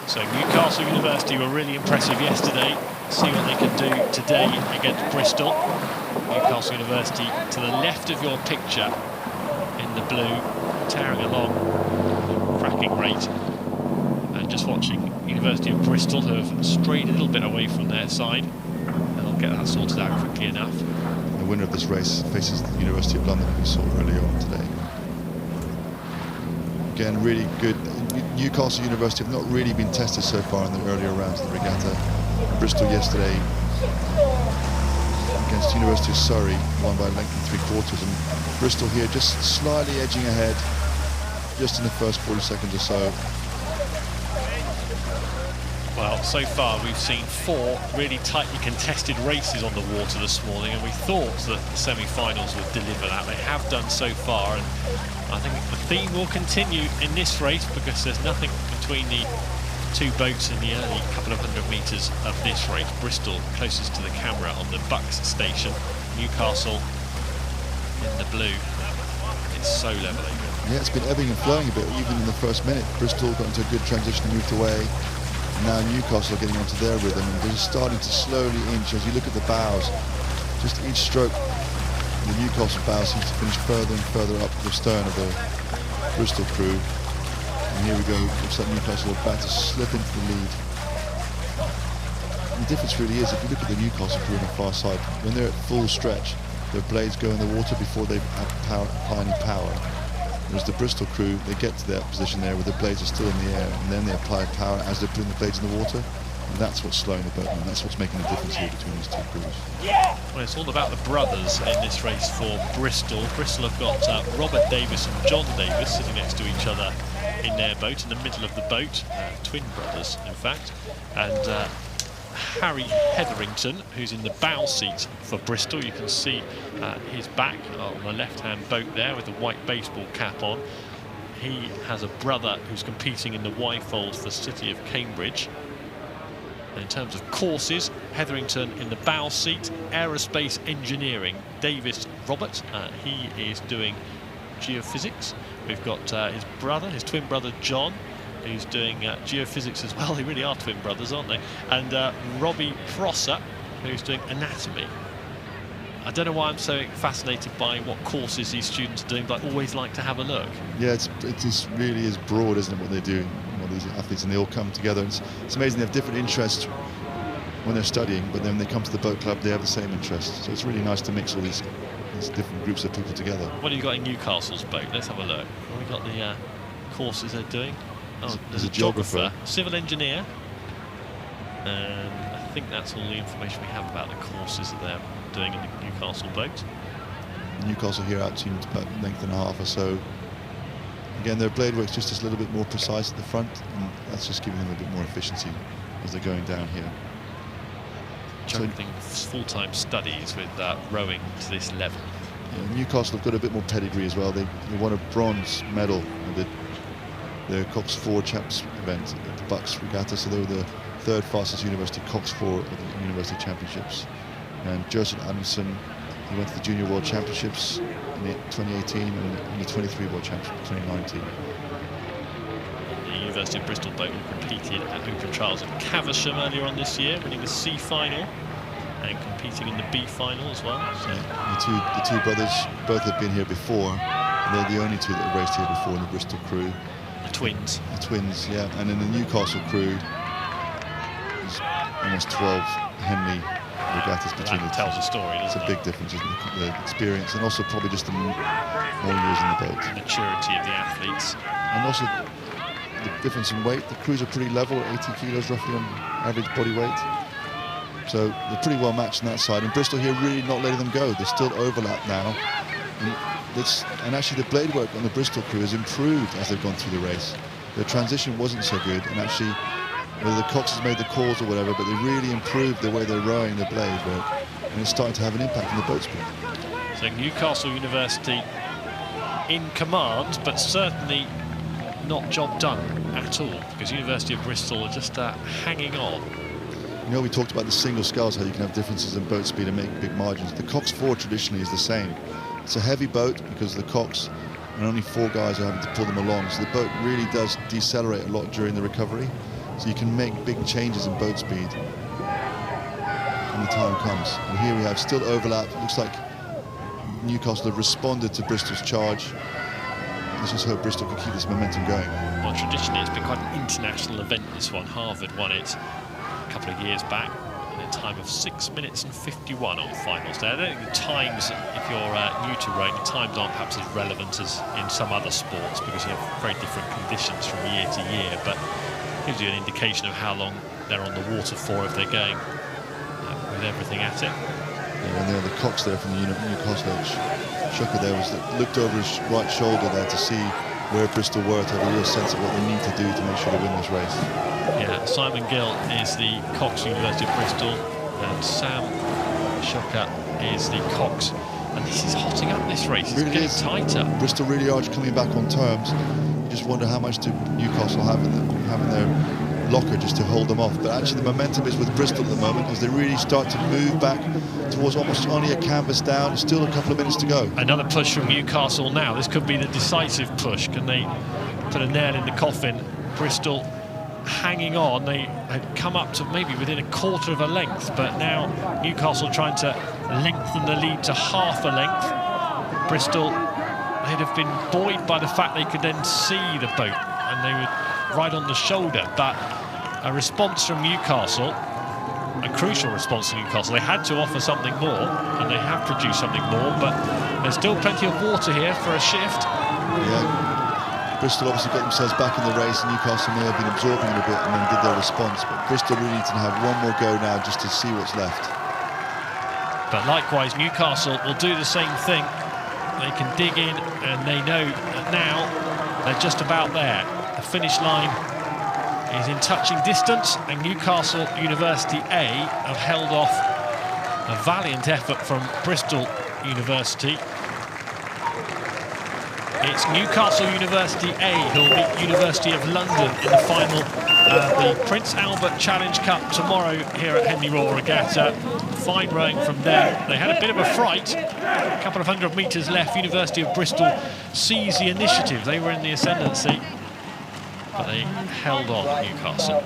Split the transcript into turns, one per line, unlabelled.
So Newcastle University were really impressive yesterday. See what they can do today against Bristol. Newcastle University to the left of your picture in the blue, tearing along, cracking rate. And just watching University of Bristol, who have strayed a little bit away from their side. They'll get that sorted out quickly enough.
The winner of this race faces the University of London, who we saw earlier on today. Again, really good. Newcastle University have not really been tested so far in the earlier rounds of the regatta. Bristol yesterday against University of Surrey won by a length and 3/4, and Bristol here just slightly edging ahead just in the first 40 seconds or so.
Well, so far we've seen 4 really tightly contested races on the water this morning, and we thought that the semi-finals would deliver that. They have done so far, and I think the theme will continue in this race because there's nothing between the 2 boats in the early couple of hundred metres of this race. Bristol closest to the camera on the Bucks station, Newcastle in the blue. It's so levelling.
Yeah, it's been ebbing and flowing a bit, even in the first minute. Bristol got into a good transition and moved away. Now Newcastle are getting onto their rhythm, and they're just starting to slowly inch. As you look at the bows, just each stroke, the Newcastle bow seems to finish further and further up the stern of the Bristol crew. And here we go, looks like Newcastle are about to slip into the lead. And the difference really is, if you look at the Newcastle crew on the far side, when they're at full stretch, their blades go in the water before they apply any power. Whereas the Bristol crew, they get to that position there where the blades are still in the air, and then they apply power as they're putting the blades in the water. And that's what's slowing the boat, and that's what's making the difference here between these 2 crews.
Well, it's all about the brothers in this race for Bristol. Bristol have got Robert Davis and John Davis sitting next to each other in their boat, in the middle of the boat, twin brothers in fact, and Harry Hetherington, who's in the bow seat for Bristol. You can see his back on the left-hand boat there with the white baseball cap on. He has a brother who's competing in the Y-fold for City of Cambridge. And in terms of courses, Hetherington in the bow seat, aerospace engineering. Davis Robert, he is doing geophysics. We've got his brother, his twin brother John, who's doing geophysics as well. They really are twin brothers, aren't they? And Robbie Prosser, who's doing anatomy. I don't know why I'm so fascinated by what courses these students are doing, but I always like to have a look.
Yeah, it just really is broad, isn't it, what they do, what these athletes, and they all come together. It's amazing, they have different interests when they're studying, but then when they come to the boat club, they have the same interests. So it's really nice to mix all these different groups of people together.
What have you got in Newcastle's boat? Let's have a look. What have we got the courses they're doing? Oh, there's a geographer, civil engineer, and I think that's all the information we have about the courses that they're doing in the Newcastle boat.
Newcastle here out to about a length and a half or so. Again, their blade work's just a little bit more precise at the front, and that's just giving them a bit more efficiency as they're going down here.
Juggling full-time studies with rowing to this level.
Yeah, Newcastle have got a bit more pedigree as well. They won a bronze medal at the Cox 4 Champs event at the Bucks Regatta, so they were the 3rd fastest university Cox 4 at the University Championships. And Joseph Adamson, he went to the Junior World Championships in 2018 and the 23 World Championships in 2019.
The University of Bristol boat competed at Open Trials at Caversham earlier on this year, winning the C final and competing in the B final as well. So.
Yeah, the two brothers both have been here before. They're the only 2 that have raced here before in the Bristol crew.
The twins.
The twins, yeah. And in the Newcastle crew, there's almost 12 Henley regattas between the two.
Tells a story, doesn't it?
It's a big difference, isn't it? The experience, and also probably just the more years in the boat.
The maturity of the athletes.
And also the difference in weight. The crews are pretty level, 80 kilos roughly on average body weight. So they're pretty well matched on that side. And Bristol here really not letting them go. They're still overlap now. And actually the blade work on the Bristol crew has improved as they've gone through the race. Their transition wasn't so good, and actually whether the Coxes made the calls or whatever, but they really improved the way they're rowing the blade work, and it's starting to have an impact on the boat speed.
So Newcastle University in command, but certainly not job done at all, because University of Bristol are just hanging on.
You know, we talked about the single sculls, how you can have differences in boat speed and make big margins. The Cox 4 traditionally is the same. It's a heavy boat because of the Cox, and only 4 guys are having to pull them along, so the boat really does decelerate a lot during the recovery. So you can make big changes in boat speed when the time comes. And here we have still overlap. It looks like Newcastle have responded to Bristol's charge. Let's just hope Bristol can keep this momentum going.
Well, traditionally it's been quite an international event, this one. Harvard won it a couple of years back in a time of 6 minutes and 51 on finals day. I don't think the times, if you're new to rowing, the times aren't perhaps as relevant as in some other sports because you have very different conditions from year to year, but it gives you an indication of how long they're on the water for if they're going with everything at it.
Yeah, and there the Cox there from the Newcastle Shucker there looked over his right shoulder there to see where Bristol were, to have a real sense of what they need to do to make sure they win this race.
Yeah, Simon Gill is the Cox University of Bristol and Sam Shucker is the Cox. And this is hotting up this race, it's getting tighter.
Bristol really are coming back on terms. You just wonder how much do Newcastle have in their locker just to hold them off. But actually the momentum is with Bristol at the moment as they really start to move back towards almost only a canvas down. There's still a couple of minutes to go.
Another push from Newcastle now. This could be the decisive push. Can they put a nail in the coffin? Bristol hanging on. They had come up to maybe within a quarter of a length, but now Newcastle trying to lengthen the lead to half a length. Bristol, they'd have been buoyed by the fact they could then see the boat and they would right on the shoulder, but a response from Newcastle, a crucial response to Newcastle. They had to offer something more, and they have produced something more, but there's still plenty of water here for a shift.
Yeah, Bristol obviously got themselves back in the race, and Newcastle may have been absorbing it a bit and then did their response, but Bristol really need to have one more go now just to see what's left.
But likewise, Newcastle will do the same thing. They can dig in, and they know that now they're just about there. The finish line is in touching distance, and Newcastle University A have held off a valiant effort from Bristol University. It's Newcastle University A who'll meet University of London in the final the Prince Albert Challenge Cup tomorrow here at Henley Regatta. Fine rowing from there. They had a bit of a fright. A couple of 100 metres left. University of Bristol seized the initiative. They were in the ascendancy, but they held on, Newcastle.